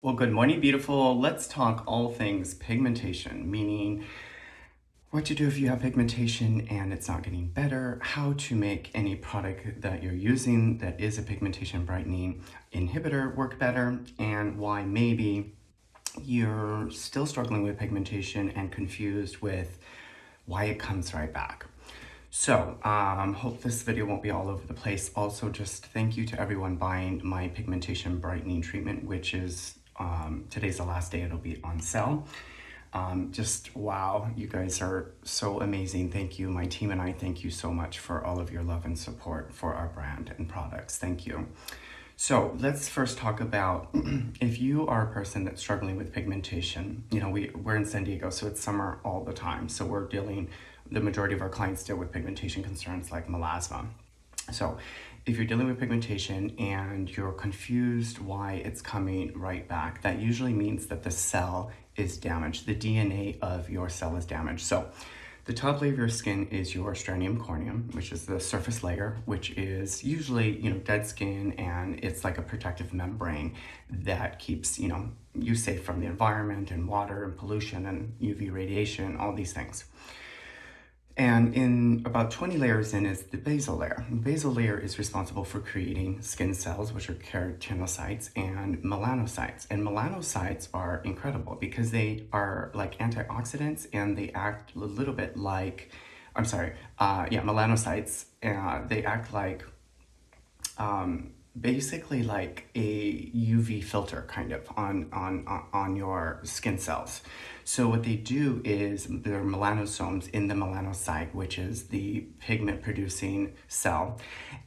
Well, good morning, beautiful. Let's talk all things pigmentation, meaning what to do if you have pigmentation and it's not getting better, how to make any product that you're using that is a pigmentation brightening inhibitor work better, and why maybe you're still struggling with pigmentation and confused with why it comes right back. So, hope this video won't be all over the place. Also, just thank you to everyone buying my pigmentation brightening treatment, which is today's the last day it'll be on sale. Just wow, you guys are so amazing. Thank you. My team and I thank you so much for all of your love and support for our brand and products. Thank you. So let's first talk about if you are a person that's struggling with pigmentation. You know, we're in San Diego, so it's summer all the time. So the majority of our clients deal with pigmentation concerns like melasma. So if you're dealing with pigmentation and you're confused why it's coming right back, that usually means that the cell is damaged. The DNA of your cell is damaged. So the top layer of your skin is your stratum corneum, which is the surface layer, which is usually, dead skin, and it's like a protective membrane that keeps, you safe from the environment and water and pollution and UV radiation, all these things. And in about 20 layers in is the basal layer. The basal layer is responsible for creating skin cells, which are keratinocytes and melanocytes. And melanocytes are incredible because they are like antioxidants and they act a little bit like, melanocytes. They act like, basically like a UV filter kind of on your skin cells. So what they do is they're melanosomes in the melanocyte, which is the pigment producing cell.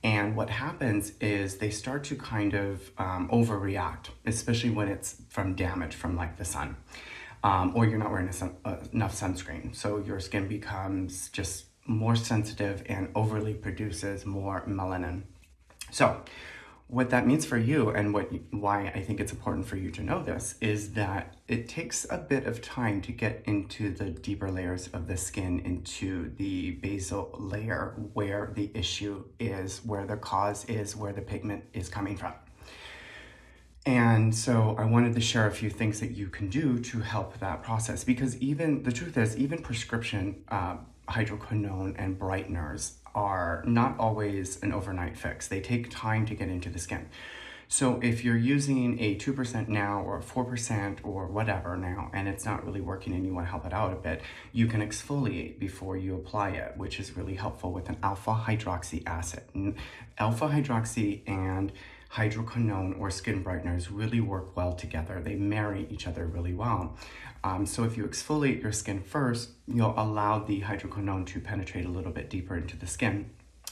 And what happens is they start to kind of overreact, especially when it's from damage from like the sun, or you're not wearing enough sunscreen. So your skin becomes just more sensitive and overly produces more melanin. So what that means for you, and why I think it's important for you to know this, is that it takes a bit of time to get into the deeper layers of the skin, into the basal layer where the issue is, where the cause is, where the pigment is coming from. And so I wanted to share a few things that you can do to help that process, because the truth is, even prescription hydroquinone and brighteners are not always an overnight fix. They take time to get into the skin. So if you're using a 2% now or 4% or whatever now, and it's not really working and you want to help it out a bit, you can exfoliate before you apply it, which is really helpful with an alpha hydroxy acid. Alpha hydroxy and hydroquinone or skin brighteners really work well together. They marry each other really well. So if you exfoliate your skin first, you'll allow the hydroquinone to penetrate a little bit deeper into the skin.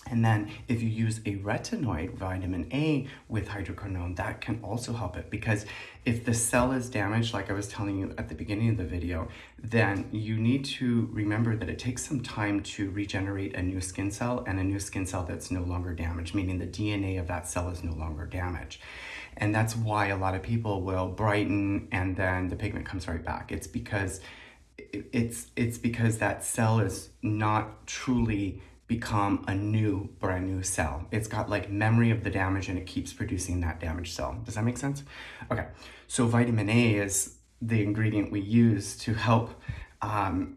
And then if you use a retinoid, vitamin A, with hydroquinone, that can also help it, because if the cell is damaged, like I was telling you at the beginning of the video, then you need to remember that it takes some time to regenerate a new skin cell, and a new skin cell that's no longer damaged, meaning the DNA of that cell is no longer damaged. And that's why a lot of people will brighten and then the pigment comes right back. It's because that cell is not truly become a brand new cell. It's got like memory of the damage and it keeps producing that damaged cell. Does that make sense? Okay, so vitamin A is the ingredient we use to help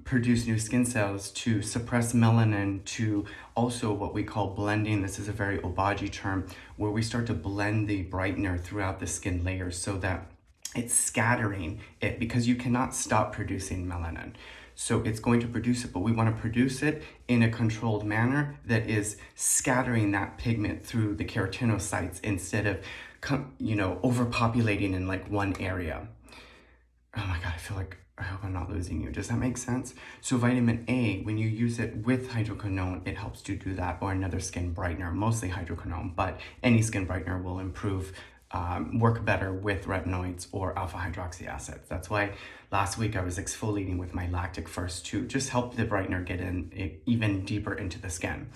produce new skin cells, to suppress melanin, to also what we call blending. This is a very Obagi term, where we start to blend the brightener throughout the skin layers so that it's scattering it, because you cannot stop producing melanin. So it's going to produce it, but we want to produce it in a controlled manner that is scattering that pigment through the keratinocytes instead of, overpopulating in like one area. Oh my God, I hope I'm not losing you. Does that make sense? So vitamin A, when you use it with hydroquinone, it helps to do that, or another skin brightener, mostly hydroquinone, but any skin brightener will work better with retinoids or alpha hydroxy acids. That's why last week I was exfoliating with my lactic first to just help the brightener get in even deeper into the skin.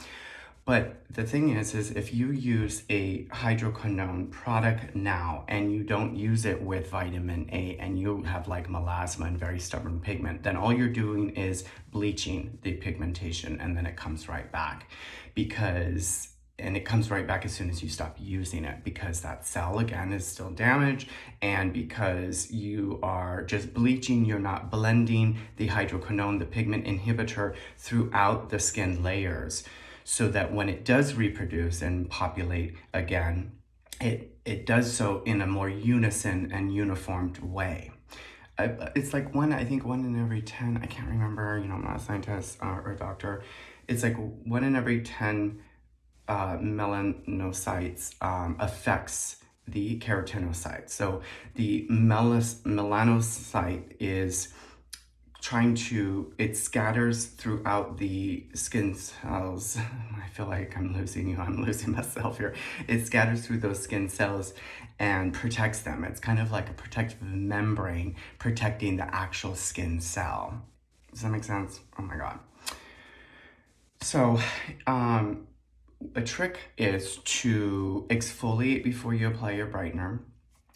But the thing is if you use a hydroquinone product now and you don't use it with vitamin A and you have like melasma and very stubborn pigment, then all you're doing is bleaching the pigmentation and then it comes right back, because and it comes right back as soon as you stop using it, because that cell again is still damaged, and because you are just bleaching, you're not blending the hydroquinone, the pigment inhibitor, throughout the skin layers, so that when it does reproduce and populate again, it does so in a more unison and uniformed way. It's like I think 1 in every 10, I can't remember, I'm not a scientist or a doctor. It's like 1 in every 10 melanocytes affects the keratinocyte. So the melanocyte is it scatters throughout the skin cells. I feel like I'm losing myself here. It scatters through those skin cells and protects them. It's kind of like a protective membrane protecting the actual skin cell. Does that make sense? Oh my God. So, a trick is to exfoliate before you apply your brightener,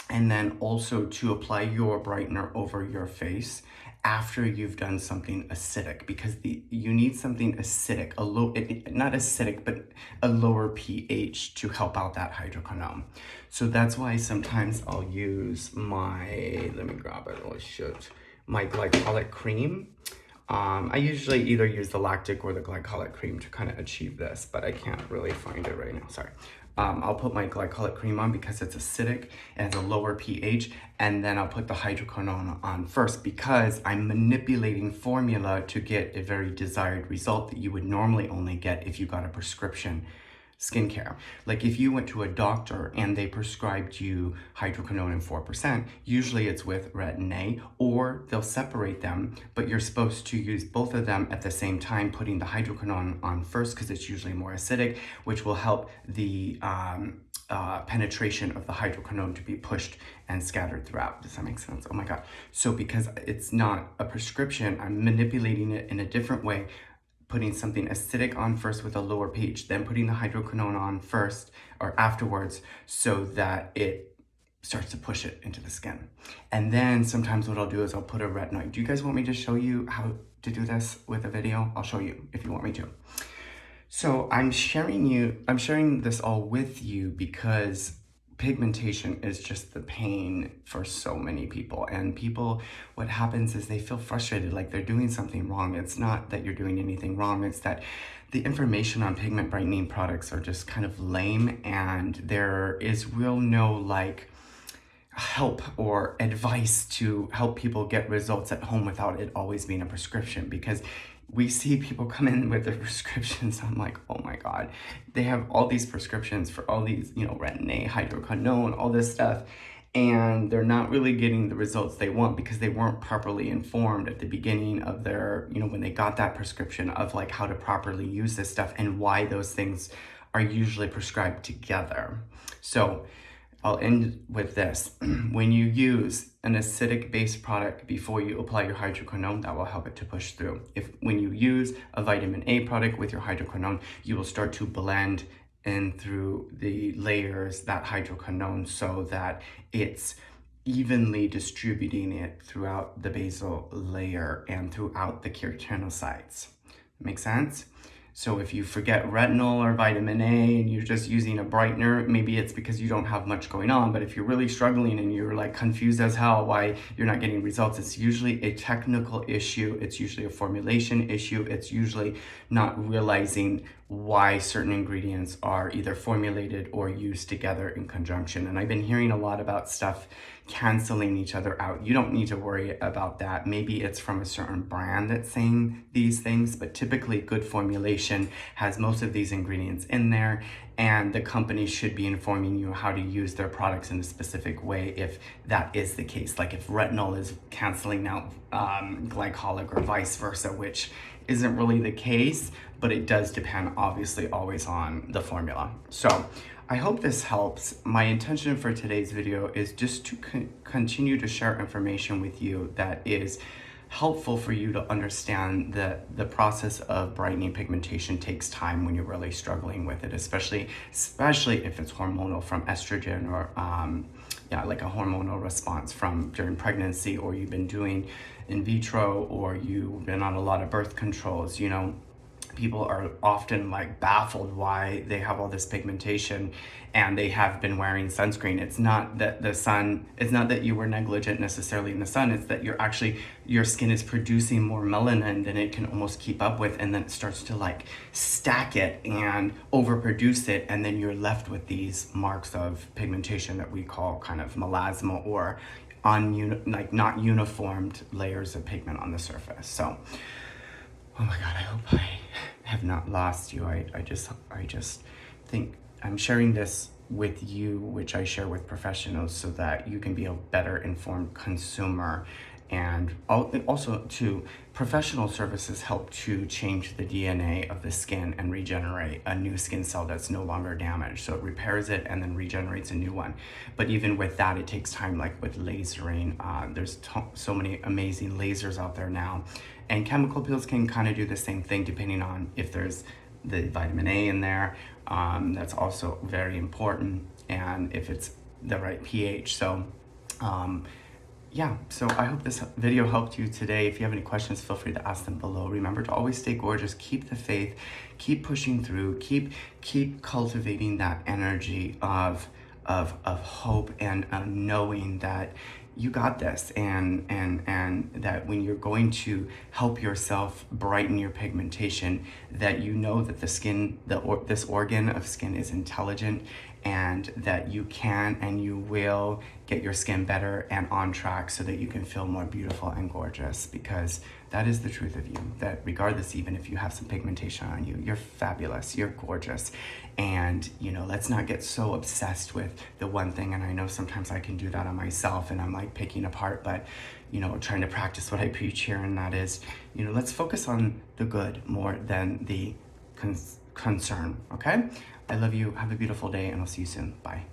and then also to apply your brightener over your face after you've done something acidic, because you need something acidic, not acidic, but a lower pH to help out that hydroquinone. So that's why sometimes I'll use let me grab it, my glycolic cream. I usually either use the lactic or the glycolic cream to kind of achieve this, but I can't really find it right now, sorry. I'll put my glycolic cream on because it's acidic and it's a lower pH, and then I'll put the hydroquinone on first, because I'm manipulating formula to get a very desired result that you would normally only get if you got a prescription skincare. Like if you went to a doctor and they prescribed you hydroquinone in 4%, usually it's with Retin-A, or they'll separate them, but you're supposed to use both of them at the same time, putting the hydroquinone on first because it's usually more acidic, which will help the penetration of the hydroquinone to be pushed and scattered throughout. Does that make sense? Oh my God. So because it's not a prescription, I'm manipulating it in a different way, putting something acidic on first with a lower pH, then putting the hydroquinone on first or afterwards, so that it starts to push it into the skin. And then sometimes what I'll do is I'll put a retinoid. Do you guys want me to show you how to do this with a video? I'll show you if you want me to. So I'm sharing this all with you because pigmentation is just the pain for so many people. And what happens is they feel frustrated, like they're doing something wrong. It's not that you're doing anything wrong. It's that the information on pigment brightening products are just kind of lame, and there is no help or advice to help people get results at home without it always being a prescription. Because we see people come in with their prescriptions. I'm like, oh my God, they have all these prescriptions for all these, Retin-A, hydroquinone, all this stuff, and they're not really getting the results they want because they weren't properly informed at the beginning of their, when they got that prescription, of like how to properly use this stuff and why those things are usually prescribed together. So I'll end with this. When you use an acidic based product before you apply your hydroquinone, that will help it to push through. When you use a vitamin A product with your hydroquinone, you will start to blend in through the layers that hydroquinone, so that it's evenly distributing it throughout the basal layer and throughout the keratinocytes. Make sense? So if you forget retinol or vitamin A and you're just using a brightener, maybe it's because you don't have much going on. But if you're really struggling and you're like confused as hell why you're not getting results, it's usually a technical issue. It's usually a formulation issue. It's usually not realizing why certain ingredients are either formulated or used together in conjunction. And I've been hearing a lot about stuff canceling each other out. You don't need to worry about that. Maybe it's from a certain brand that's saying these things, but typically good formulation has most of these ingredients in there, and the company should be informing you how to use their products in a specific way if that is the case. Like if retinol is canceling out glycolic or vice versa, which isn't really the case, but it does depend obviously always on the formula. So I hope this helps. My intention for today's video is just to continue to share information with you that is helpful for you to understand that the process of brightening pigmentation takes time when you're really struggling with it, especially if it's hormonal from estrogen or like a hormonal response from during pregnancy, or you've been doing in vitro, or you've been on a lot of birth controls. people are often like baffled why they have all this pigmentation and they have been wearing sunscreen. It's not that it's not that you were negligent necessarily in the sun, it's that your skin is producing more melanin than it can almost keep up with, and then it starts to like stack it and overproduce it, and then you're left with these marks of pigmentation that we call kind of melasma, or not uniformed layers of pigment on the surface. So, oh my God, I hope I have not lost you. I just think I'm sharing this with you, which I share with professionals, so that you can be a better informed consumer. And also, too, professional services help to change the DNA of the skin and regenerate a new skin cell that's no longer damaged. So it repairs it and then regenerates a new one. But even with that, it takes time, like with lasering. There's so many amazing lasers out there now. And chemical peels can kind of do the same thing, depending on if there's the vitamin A in there. That's also very important. And if it's the right pH. So, yeah, so I hope this video helped you today. If you have any questions, feel free to ask them below. Remember to always stay gorgeous, keep the faith, keep pushing through, keep cultivating that energy of hope and knowing that you got this, and that when you're going to help yourself brighten your pigmentation, that you know that the skin, this organ of skin is intelligent, and that you can and you will get your skin better and on track so that you can feel more beautiful and gorgeous, because that is the truth of you, that regardless, even if you have some pigmentation on you, you're fabulous, you're gorgeous. And let's not get so obsessed with the one thing. And I know sometimes I can do that on myself, and I'm like picking apart, but trying to practice what I preach here, and that is, let's focus on the good more than the concern. Okay, I love you, have a beautiful day, and I'll see you soon. Bye.